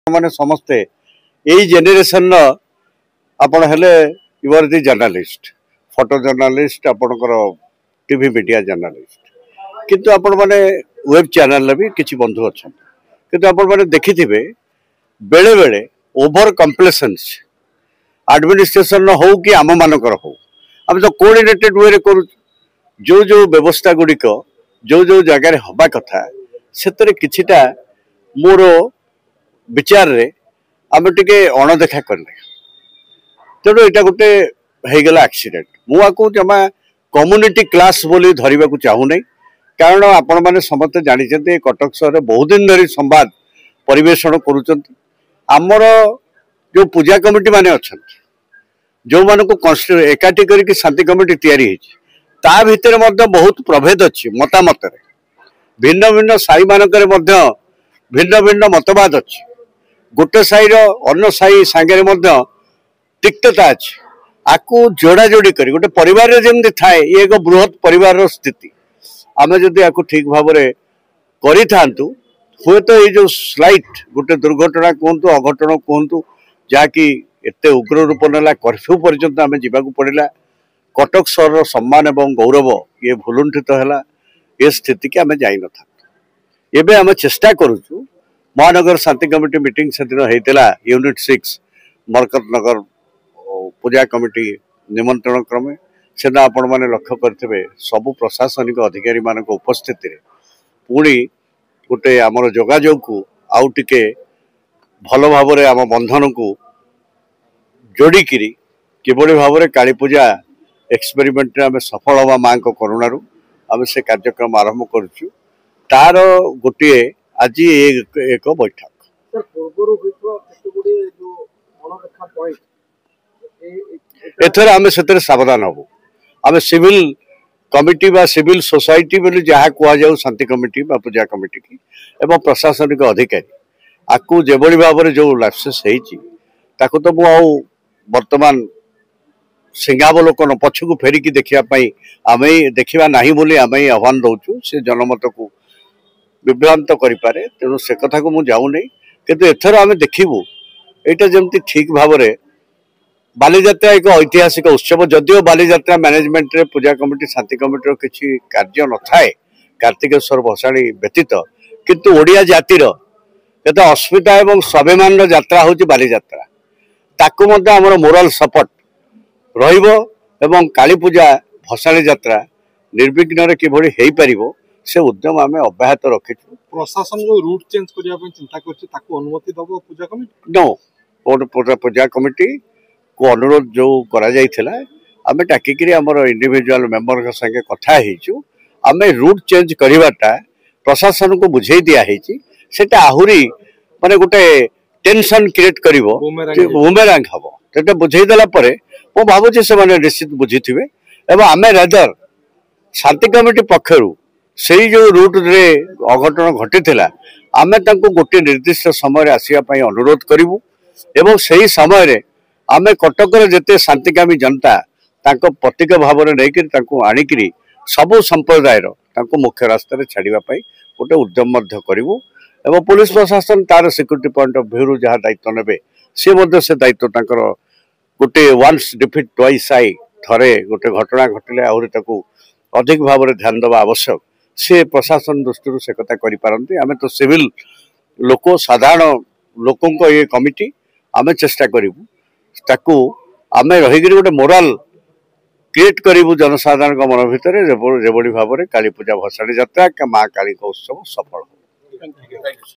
माने समस्ते यही जेनेरेशन आपण हेले you are the journalist photo journalist आपणकर टीवी मीडिया जर्नलिस्ट किंतु आपण माने वेब चैनल भी किसी बंधु अच्छा किंतु आपण माने देखिथिबे बेले बेले ओवर कम्प्लेसेंस एडमिनिस्ट्रेशन हो कि आम मानकर हो आम तो कोऑर्डिनेटेड वे करू जो जो व्यवस्था गुड़िक जो जो जगार हवा कथा से किछिटा मोर विचार रे आम टिके अणदेखा करले तेणु यहाँ गोटे होगला एक्सीडेंट मुझे जमा कम्युनिटी क्लास बोली धरने को चाहूना कारण आपण मैंने समस्त जानते कटक सहर बहुत दिन धरी संवाद परिवेषण करमर जो पूजा कमिटी माने अच्छा जो मान को एकाठी करके शांति कमिटी तैयारी ता भितर बहुत प्रभेद अच्छी मतामत भिन्न भिन्न साई मानक भिन्न भिन्न मतवाद अच्छी गोटे साईर अन्न साई सांगे तिक्तता अच्छी आपको जोड़ा जोड़ी कर गोटे परिवार जमी थाए ये एक बृहत परिवार स्थिति आम जदि आपको ठीक भाव करी था हुए तो ये जो स्लाइट गोटे दुर्घटना कहतु अघटन कहतु जहाँकि एत उग्र रूप नाला कर्फ्यू पर्यंत आम जावाक पड़ा कटक सहर सम्मान एवं गौरव ये भुलुंठित है ये स्थिति की आम जान था एवं आम चेष्टा करुचु महानगर शांति कमिटी मीटिंग से दिन होता यूनिट 6 मरकत नगर पूजा कमिटी निमंत्रण क्रमे से आपण मैंने लक्ष्य करेंगे सबू प्रशासनिक अधिकारी मान उपस्थिति पुणी गोटे आमर जोगाजोग को आउ टिके भल भाव आम बंधन को जोड़िकी किभली भाव काली पूजा एक्सपेरिमेंट आम सफल हवा माँ करुणु आम से कार्यक्रम आरंभ करुचु तार गोटे आज एक बैठक एथर आम से सावधान हबू आम सिविल कमिटी बा सिविल सोसाइटी बोली जहाँ कहुँ शांति कमिटी बा पूजा कमिटी की एवं प्रशासनिक अधिकारी आपको जो भाव में जो लैप्सेस ताको तो मुझे वर्तमान सिंहावलोकन पछकू फेरिकी देखापी आम देखा ना बोली आम आह्वान दौचु से जनमत को विभ्रांत करें तेणु से कथा को मुझे जाऊना किंतु एथर आम देखू यहाँ जमी ठीक भाव में बालीजात्रा एक ऐतिहासिक उत्सव जदिव बालीजात्रा मैनेजमेंट रे पूजा कमिटी शांति कमिटी किसी कार्य न थाए कार्तिकेश्वर भसाणी व्यतीत किंतु ओडिया जातिर एक अस्मिता एवं स्वाभिमान यात्रा हूँ बालीजात्रा ताकू आमर मोराल सपोर्ट रहिबो काली पूजा भसाणी यात्रा निर्विघ्न किभली हो पारिबो से उद्यम आम अब्याहत रखिछु प्रशासन जो रूट चेंज करने चिंता कर अनुमति दबो पूजा कमिटी नो पूजा कमिटी को अनुरोध जो करा जाइथिला आमे टाकिकरी हमर इंडिविजुअल मेंबर के संगे कथा हेचु आमे रूट चेंज करिवाटा प्रशासन को बुझाई दिया हेची सेटा आहुरी माने गोटे टेंशन क्रिएट करिवो बुमेरांग हबो सेटा बुझाई देला परे मो भाबुची से माने निश्चित बुझिथिबे एवं आमे रादर शांति कमिटी पक्षरु सेही जो रूट रे अघटन घटिथिला आमे तांको गोटे निर्दिष्ट समय आसिया पई अनुरोध करिवु एवं सेही समय रे आमे कटक जिते शांतिकामी जनता तांको प्रतीक भाव में नहीं आणिकी सबू संप्रदाय मुख्य रास्तार छाड़ापी गोटे उद्यम करूँ एवं पुलिस प्रशासन तार सिक्यूरीटी पॉइंट ऑफ व्यू जहाँ दायित्व ने सी दायित्व गोटे वन्स डिफिट ट्वाइस आई थरे गोटे घटना घटले आहरी अधिक भाव में ध्यान देवा आवश्यक सी प्रशासन दृष्टि से कथा करें आम तो सिविल लोक साधारण लोकों ये कमिटी आम चेष्टा करूँ ताकू आमे रहीकि गोटे मोराल क्रिएट करूँ जनसाधारण मन भितर जो भाव में काली पूजा भसाणी यात्रा माँ काली उत्सव सफल हो।